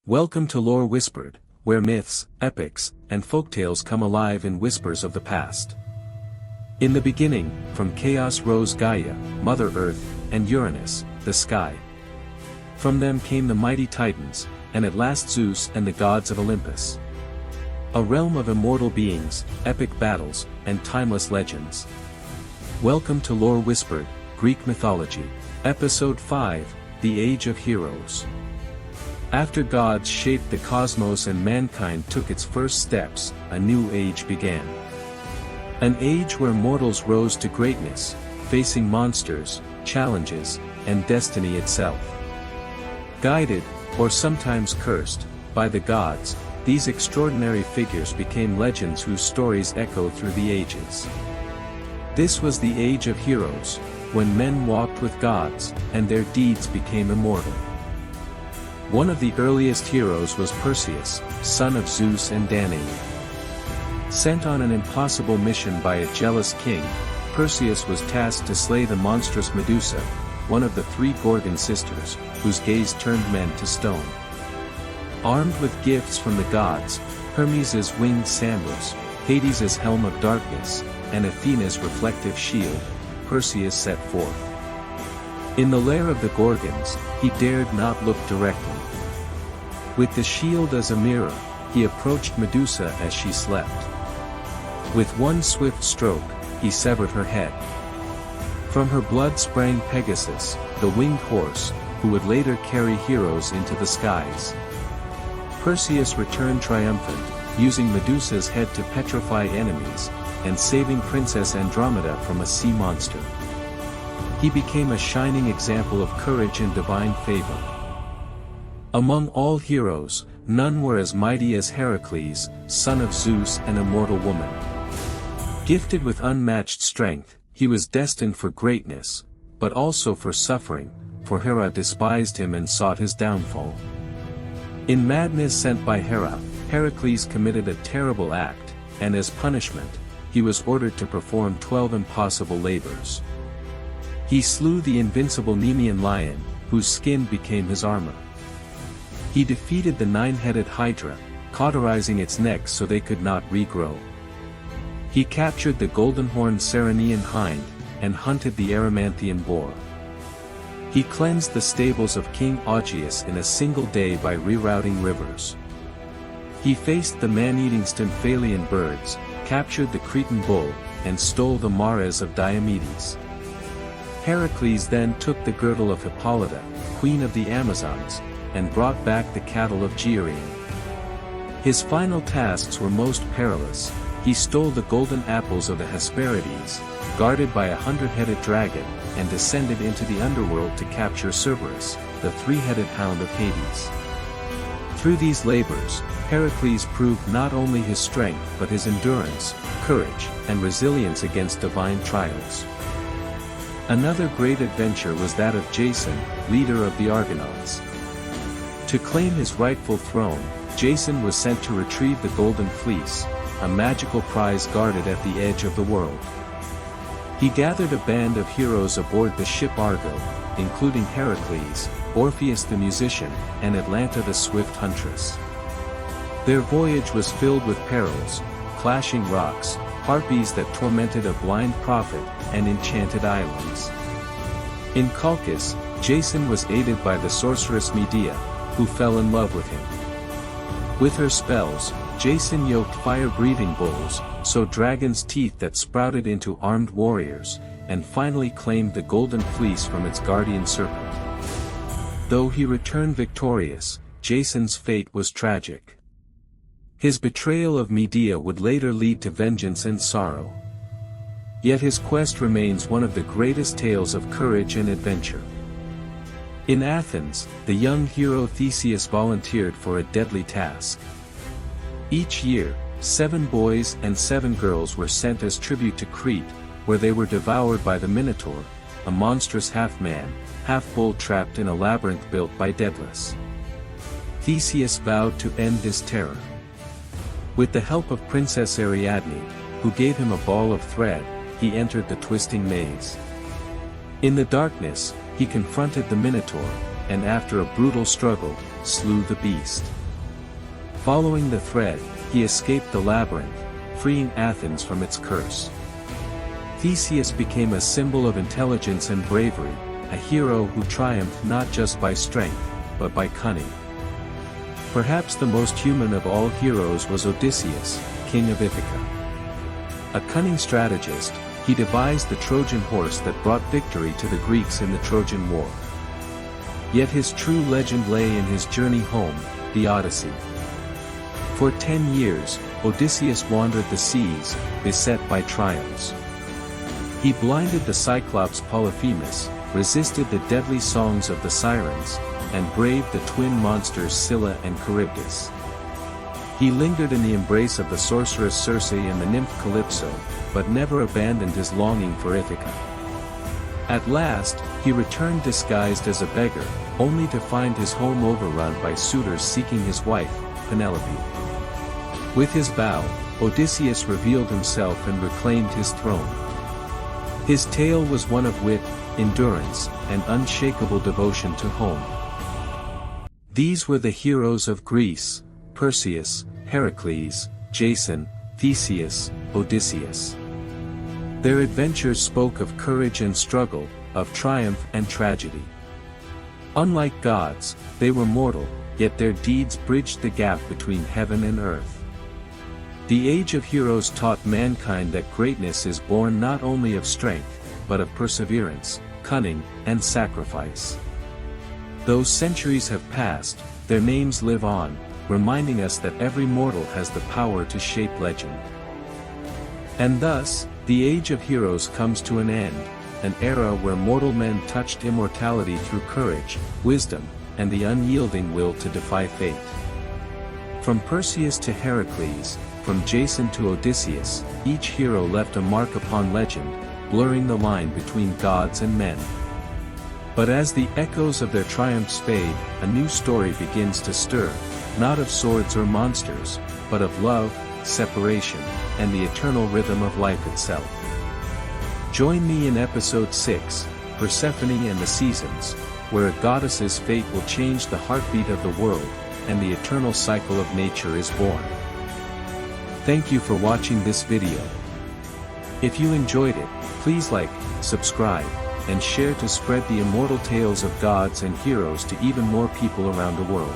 Welcome to Lore Whispered, where myths, epics, and folktales come alive in whispers of the past. In the beginning, from chaos rose Gaia, Mother Earth, and Uranus, the sky. From them came the mighty Titans, and at last Zeus and the gods of Olympus. A realm of immortal beings, epic battles, and timeless legends. Welcome to Lore Whispered, Greek Mythology, Episode 5, The Age of Heroes. After gods shaped the cosmos and mankind took its first steps, a new age began. An age where mortals rose to greatness, facing monsters, challenges, and destiny itself. Guided, or sometimes cursed, by the gods, these extraordinary figures became legends whose stories echo through the ages. This was the Age of Heroes, when men walked with gods, and their deeds became immortal. One of the earliest heroes was Perseus, son of Zeus and Danae. Sent on an impossible mission by a jealous king, Perseus was tasked to slay the monstrous Medusa, one of the three Gorgon sisters, whose gaze turned men to stone. Armed with gifts from the gods, Hermes' winged sandals, Hades' helm of darkness, and Athena's reflective shield, Perseus set forth. In the lair of the Gorgons, he dared not look directly. With the shield as a mirror, he approached Medusa as she slept. With one swift stroke, he severed her head. From her blood sprang Pegasus, the winged horse, who would later carry heroes into the skies. Perseus returned triumphant, using Medusa's head to petrify enemies, and saving Princess Andromeda from a sea monster. He became a shining example of courage and divine favor. Among all heroes, none were as mighty as Heracles, son of Zeus and a mortal woman. Gifted with unmatched strength, he was destined for greatness, but also for suffering, for Hera despised him and sought his downfall. In madness sent by Hera, Heracles committed a terrible act, and as punishment, he was ordered to perform 12 impossible labors. He slew the invincible Nemean lion, whose skin became his armor. He defeated the nine-headed Hydra, cauterizing its neck so they could not regrow. He captured the golden-horned Ceryneian hind, and hunted the Erymanthian boar. He cleansed the stables of King Odysseus in a single day by rerouting rivers. He faced the man-eating Stymphalian birds, captured the Cretan bull, and stole the mares of Diomedes. Heracles then took the girdle of Hippolyta, queen of the Amazons, and brought back the cattle of Geryon. His final tasks were most perilous. He stole the golden apples of the Hesperides, guarded by a 100-headed dragon, and descended into the underworld to capture Cerberus, the three-headed hound of Hades. Through these labors, Heracles proved not only his strength but his endurance, courage, and resilience against divine trials. Another great adventure was that of Jason, leader of the Argonauts. To claim his rightful throne, Jason was sent to retrieve the Golden Fleece, a magical prize guarded at the edge of the world. He gathered a band of heroes aboard the ship Argo, including Heracles, Orpheus the musician, and Atalanta the swift huntress. Their voyage was filled with perils, clashing rocks, harpies that tormented a blind prophet, and enchanted islands. In Colchis, Jason was aided by the sorceress Medea, who fell in love with him. With her spells, Jason yoked fire-breathing bulls, sowed dragon's teeth that sprouted into armed warriors, and finally claimed the Golden Fleece from its guardian serpent. Though he returned victorious, Jason's fate was tragic. His betrayal of Medea would later lead to vengeance and sorrow. Yet his quest remains one of the greatest tales of courage and adventure. In Athens, the young hero Theseus volunteered for a deadly task. Each year, 7 boys and 7 girls were sent as tribute to Crete, where they were devoured by the Minotaur, a monstrous half-man, half-bull trapped in a labyrinth built by Daedalus. Theseus vowed to end this terror. With the help of Princess Ariadne, who gave him a ball of thread, he entered the twisting maze. In the darkness, he confronted the Minotaur, and after a brutal struggle, slew the beast. Following the thread, he escaped the labyrinth, freeing Athens from its curse. Theseus became a symbol of intelligence and bravery, a hero who triumphed not just by strength, but by cunning. Perhaps the most human of all heroes was Odysseus, king of Ithaca. A cunning strategist, he devised the Trojan horse that brought victory to the Greeks in the Trojan War. Yet his true legend lay in his journey home, the Odyssey. For 10 years, Odysseus wandered the seas, beset by triumphs. He blinded the Cyclops Polyphemus, resisted the deadly songs of the Sirens, and braved the twin monsters Scylla and Charybdis. He lingered in the embrace of the sorceress Circe and the nymph Calypso, but never abandoned his longing for Ithaca. At last, he returned disguised as a beggar, only to find his home overrun by suitors seeking his wife, Penelope. With his bow, Odysseus revealed himself and reclaimed his throne. His tale was one of wit, endurance, and unshakable devotion to home. These were the heroes of Greece: Perseus, Heracles, Jason, Theseus, Odysseus. Their adventures spoke of courage and struggle, of triumph and tragedy. Unlike gods, they were mortal, yet their deeds bridged the gap between heaven and earth. The Age of Heroes taught mankind that greatness is born not only of strength, but of perseverance, cunning, and sacrifice. Though centuries have passed, their names live on, reminding us that every mortal has the power to shape legend. And thus, the Age of Heroes comes to an end, an era where mortal men touched immortality through courage, wisdom, and the unyielding will to defy fate. From Perseus to Heracles, from Jason to Odysseus, each hero left a mark upon legend, blurring the line between gods and men. But as the echoes of their triumphs fade, a new story begins to stir, not of swords or monsters, but of love, separation, and the eternal rhythm of life itself. Join me in episode 6, Persephone and the Seasons, where a goddess's fate will change the heartbeat of the world, and the eternal cycle of nature is born. Thank you for watching this video. If you enjoyed it, please like, subscribe, and share to spread the immortal tales of gods and heroes to even more people around the world.